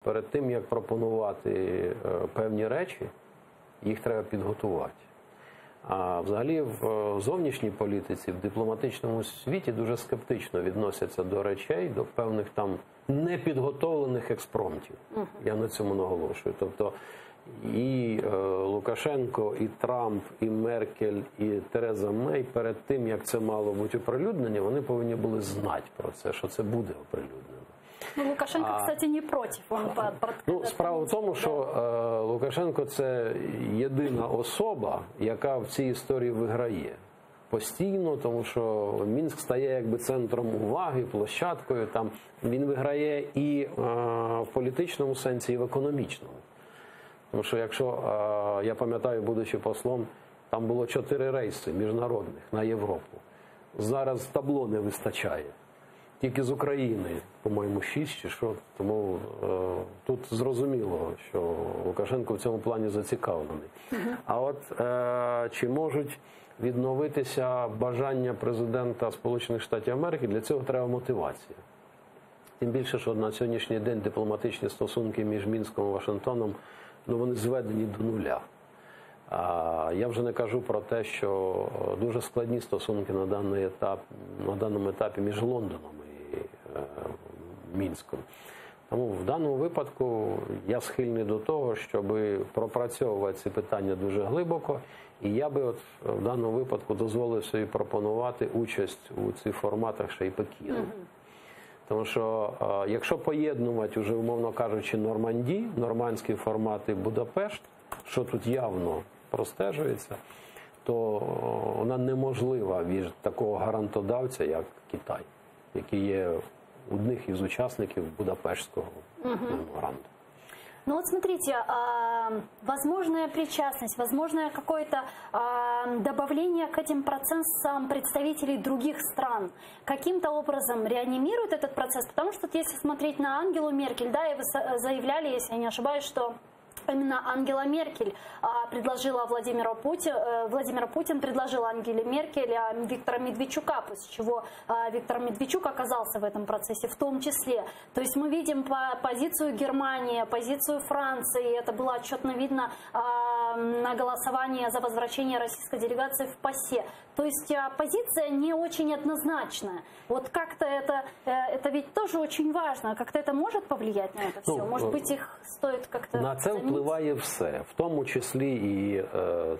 Перед тим, як пропонувати певні речі, їх треба підготувати. А взагалі в зовнішній політиці, в дипломатичному світі дуже скептично відносяться до речей, до певних там непідготовлених експромтів. Я на цьому наголошую. Тобто і Лукашенко, і Трамп, і Меркель, і Тереза Мей перед тим, як це мало бути оприлюднення, вони повинні були знати про це, що це буде оприлюднено. Ну, Лукашенко, кстати, не против. Справа в тому, що Лукашенко – це єдина особа, яка в цій історії виграє постійно, тому що Мінськ стає якби центром уваги, площадкою. Там він виграє і в політичному сенсі, і в економічному. Тому що якщо, я пам'ятаю, будучи послом, там було 4 рейси міжнародних на Європу. Зараз табло не вистачає. Тільки з України, по-моєму, 6 чи що. Тому тут зрозуміло, що Лукашенко в цьому плані зацікавлений. А от чи можуть відновитися бажання президента Сполучених Штатів Америки, для цього треба мотивація. Тим більше, що на сьогоднішній день дипломатичні стосунки між Мінськом і Вашингтоном, вони зведені до нуля. Я вже не кажу про те, що дуже складні стосунки на даному етапі між Лондоном і Мінськом. Тому в даному випадку я схильний до того, щоб пропрацьовувати ці питання дуже глибоко. І я би в даному випадку дозволив собі пропонувати участь у цих форматах ще й Пекіну. Тому що, якщо поєднувати, вже, умовно кажучи, Нормандію, нормандський формат і Будапешт, що тут явно простежується, то вона неможлива від такого гарантодавця, як Китай, який є одним із учасників Будапештського меморандуму. Ну вот смотрите, возможная причастность, возможное какое-то добавление к этим процессам представителей других стран каким-то образом реанимирует этот процесс, потому что если смотреть на Ангелу Меркель, да, и вы заявляли, если я не ошибаюсь, что именно Ангела Меркель предложила Владимир Путин предложил Ангеле Меркель Виктора Медведчука, после чего Виктор Медведчук оказался в этом процессе в том числе. То есть мы видим позицию Германии, позицию Франции, это было отчетно видно на голосование за возвращение российской делегации в ПАСЕ. То есть позиция не очень однозначная. Вот как-то это ведь тоже очень важно. Как-то это может повлиять на это все? Может быть, их стоит как-то на це заменить? Впливає все. В тому числі і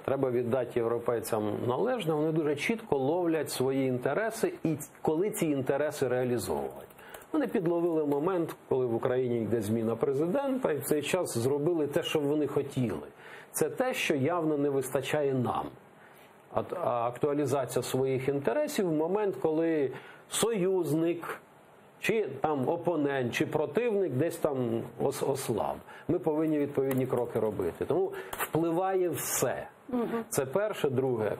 треба віддати європейцям належне. Вони дуже чітко ловлять свої інтереси і коли ці інтереси реалізовувати. Вони підловили момент, коли в Україні йде зміна президента, і в цей час зробили те, що вони хотіли. Це те, що явно не вистачає нам. Актуалізація своїх інтересів в момент, коли союзник, чи там опонент, чи противник десь там ослаб. Ми повинні відповідні кроки робити. Тому впливає все. Це перше. Друге.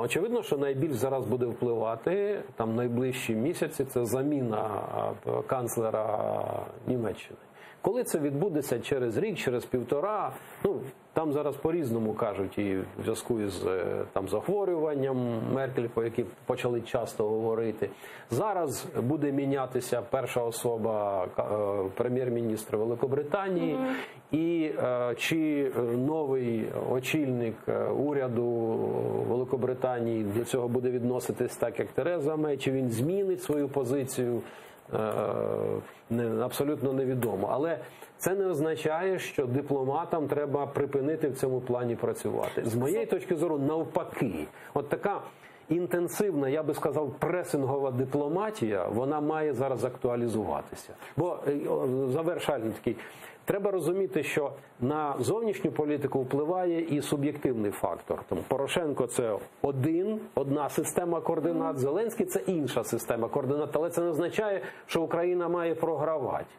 Очевидно, що найбільш зараз буде впливати там найближчі місяці, це заміна канцлера Німеччини. Коли це відбудеться через рік, через півтора, там зараз по-різному кажуть, і в зв'язку із там захворюванням Меркель, по якій почали часто говорити. Зараз буде мінятися перша особа прем'єр-міністра Великобританії, і чи новий очільник уряду Великобританії до цього буде відноситись так, як Тереза Мей, чи він змінить свою позицію, абсолютно невідомо. Але це не означає, що дипломатам треба припинити в цьому плані працювати. З моєї точки зору, навпаки. От така інтенсивна, я би сказав, пресингова дипломатія, вона має зараз актуалізуватися. Бо, завершальний такий, треба розуміти, що на зовнішню політику впливає і суб'єктивний фактор. Тому Порошенко – це одна система координат, Зеленський – це інша система координат. Але це не означає, що Україна має програвати.